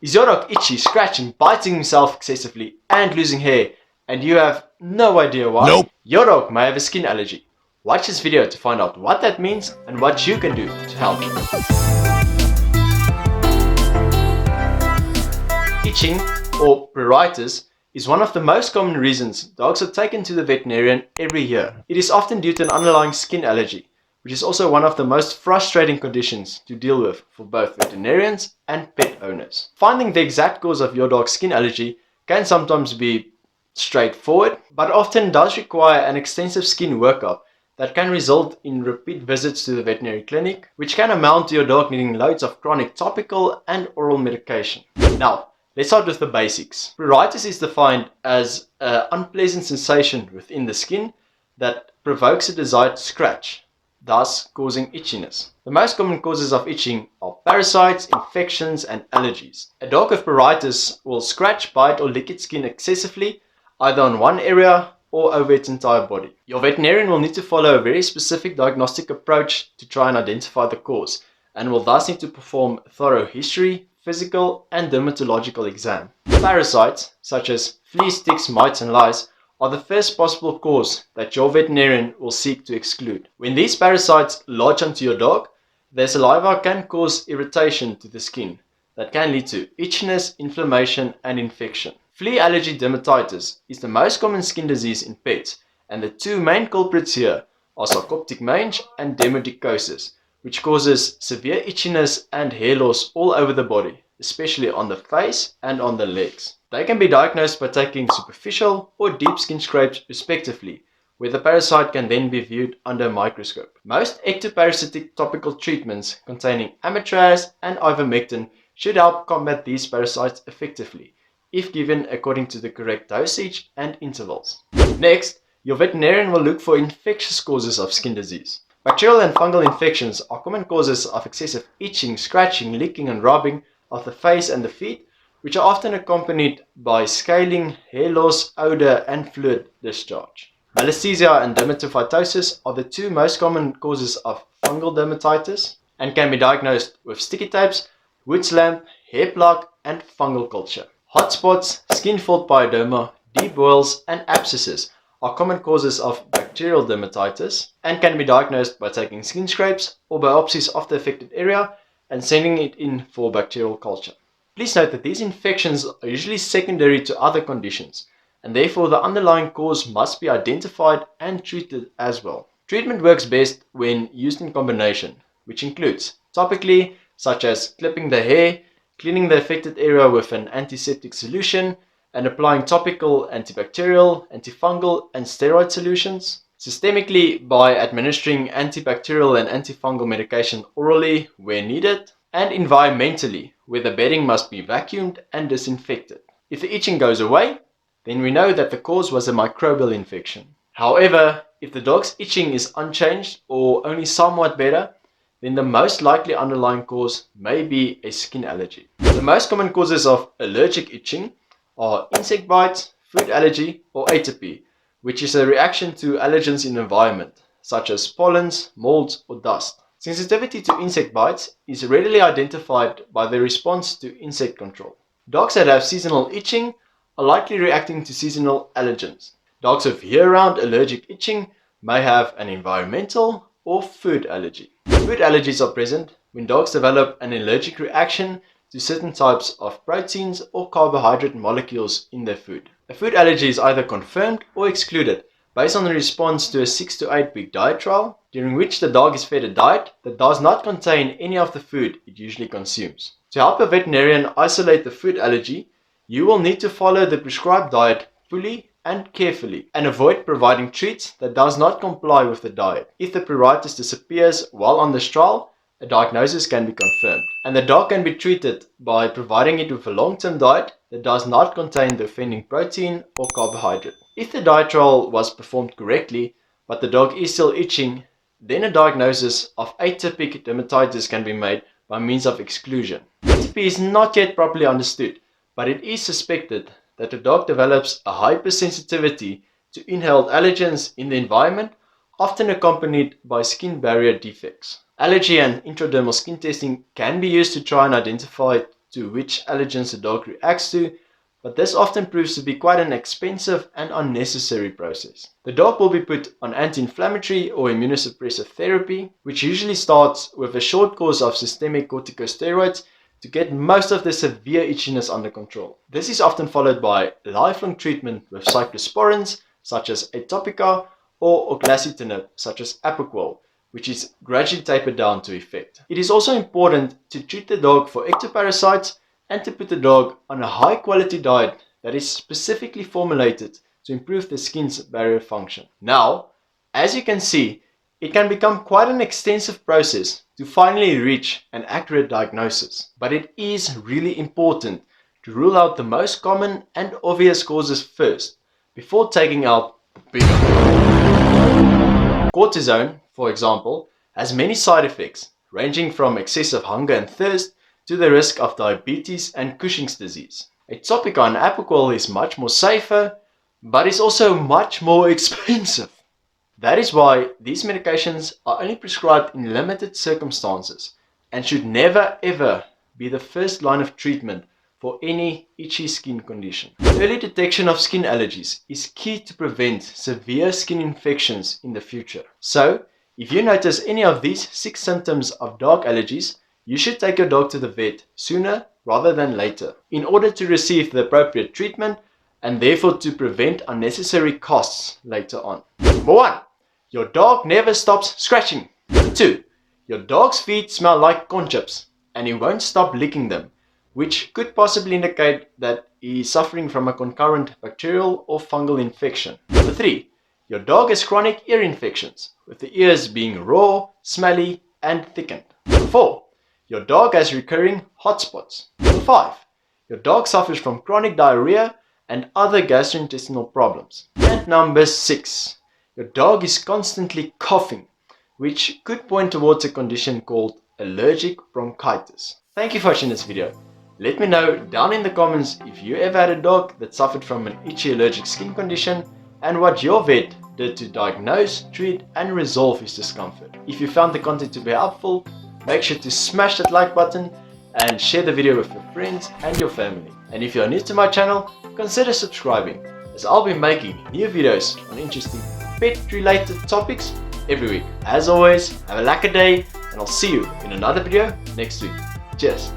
Is your dog itchy, scratching, biting himself excessively and losing hair and you have no idea why? Nope. Your dog may have a skin allergy. Watch this video to find out what that means and what you can do to help. Itching or pruritus is one of the most common reasons dogs are taken to the veterinarian every year. It is often due to an underlying skin allergy, which is also one of the most frustrating conditions to deal with for both veterinarians and pet owners. Finding the exact cause of your dog's skin allergy can sometimes be straightforward, but often does require an extensive skin workup that can result in repeat visits to the veterinary clinic, which can amount to your dog needing loads of chronic topical and oral medication. Now, let's start with the basics. Pruritus is defined as an unpleasant sensation within the skin that provokes a desire to scratch, thus causing itchiness. The most common causes of itching are parasites, infections, and allergies. A dog with pruritus will scratch, bite, or lick its skin excessively, either on one area or over its entire body. Your veterinarian will need to follow a very specific diagnostic approach to try and identify the cause, and will thus need to perform a thorough history, physical, and dermatological exam. Parasites, such as fleas, ticks, mites, and lice, are the first possible cause that your veterinarian will seek to exclude. When these parasites lodge onto your dog, their saliva can cause irritation to the skin that can lead to itchiness, inflammation, and infection. Flea allergy dermatitis is the most common skin disease in pets, and the two main culprits here are sarcoptic mange and dermatitis, which causes severe itchiness and hair loss all over the body, especially on the face and on the legs. They can be diagnosed by taking superficial or deep skin scrapes respectively, where the parasite can then be viewed under a microscope. Most ectoparasitic topical treatments containing amitraz and ivermectin should help combat these parasites effectively, if given according to the correct dosage and intervals. Next, your veterinarian will look for infectious causes of skin disease. Bacterial and fungal infections are common causes of excessive itching, scratching, licking, and rubbing of the face and the feet, which are often accompanied by scaling, hair loss, odor, and fluid discharge. Malassezia and dermatophytosis are the two most common causes of fungal dermatitis and can be diagnosed with sticky tapes, Wood's lamp, hair plug, and fungal culture. Hot spots, skin fold pyoderma, deep boils, and abscesses are common causes of bacterial dermatitis and can be diagnosed by taking skin scrapes or biopsies of the affected area and sending it in for bacterial culture. Please note that these infections are usually secondary to other conditions, and therefore the underlying cause must be identified and treated as well. Treatment works best when used in combination, which includes topically, such as clipping the hair, cleaning the affected area with an antiseptic solution, and applying topical antibacterial, antifungal, and steroid solutions. Systemically, by administering antibacterial and antifungal medication orally where needed. And environmentally, where the bedding must be vacuumed and disinfected. If the itching goes away, then we know that the cause was a microbial infection. However, if the dog's itching is unchanged or only somewhat better, then the most likely underlying cause may be a skin allergy. The most common causes of allergic itching are insect bites, food allergy, or atopy, which is a reaction to allergens in the environment, such as pollens, molds, or dust. Sensitivity to insect bites is readily identified by the response to insect control. Dogs that have seasonal itching are likely reacting to seasonal allergens. Dogs with year-round allergic itching may have an environmental or food allergy. Food allergies are present when dogs develop an allergic reaction to certain types of proteins or carbohydrate molecules in their food. A food allergy is either confirmed or excluded based on the response to a 6 to 8 week diet trial, during which the dog is fed a diet that does not contain any of the food it usually consumes. To help a veterinarian isolate the food allergy, you will need to follow the prescribed diet fully and carefully, and avoid providing treats that does not comply with the diet. If the pruritus disappears while on this trial, a diagnosis can be confirmed, and the dog can be treated by providing it with a long-term diet that does not contain the offending protein or carbohydrate. If the diet trial was performed correctly, but the dog is still itching, then a diagnosis of atopic dermatitis can be made by means of exclusion. Atopy is not yet properly understood, but it is suspected that the dog develops a hypersensitivity to inhaled allergens in the environment, often accompanied by skin barrier defects. Allergy and intradermal skin testing can be used to try and identify to which allergens the dog reacts to, but this often proves to be quite an expensive and unnecessary process. The dog will be put on anti-inflammatory or immunosuppressive therapy, which usually starts with a short course of systemic corticosteroids to get most of the severe itchiness under control. This is often followed by lifelong treatment with cyclosporins such as atopic or oclacitinib such as Apoquel, which is gradually tapered down to effect. It is also important to treat the dog for ectoparasites and to put the dog on a high quality diet that is specifically formulated to improve the skin's barrier function. Now, as you can see, it can become quite an extensive process to finally reach an accurate diagnosis, but it is really important to rule out the most common and obvious causes first, before taking out the bigger. Cortisone, for example, has many side effects, ranging from excessive hunger and thirst to the risk of diabetes and Cushing's disease. Atopic and Apoquel is much more safer, but is also much more expensive. That is why these medications are only prescribed in limited circumstances and should never ever be the first line of treatment for any itchy skin condition. Early detection of skin allergies is key to prevent severe skin infections in the future. So, if you notice any of these 6 symptoms of dog allergies, you should take your dog to the vet sooner rather than later in order to receive the appropriate treatment and therefore to prevent unnecessary costs later on. Number 1. Your dog never stops scratching. 2. Your dog's feet smell like corn chips and he won't stop licking them, which could possibly indicate that he is suffering from a concurrent bacterial or fungal infection. Number 3. Your dog has chronic ear infections, with the ears being raw, smelly and thickened. Number 4. Your dog has recurring hot spots. Number 5. Your dog suffers from chronic diarrhea and other gastrointestinal problems. And number 6. Your dog is constantly coughing, which could point towards a condition called allergic bronchitis. Thank you for watching this video. Let me know down in the comments if you ever had a dog that suffered from an itchy allergic skin condition and what your vet did to diagnose, treat and resolve his discomfort. If you found the content to be helpful, make sure to smash that like button and share the video with your friends and your family. And if you are new to my channel, consider subscribing, as I'll be making new videos on interesting pet related topics every week. As always, have a lekker day and I'll see you in another video next week. Cheers!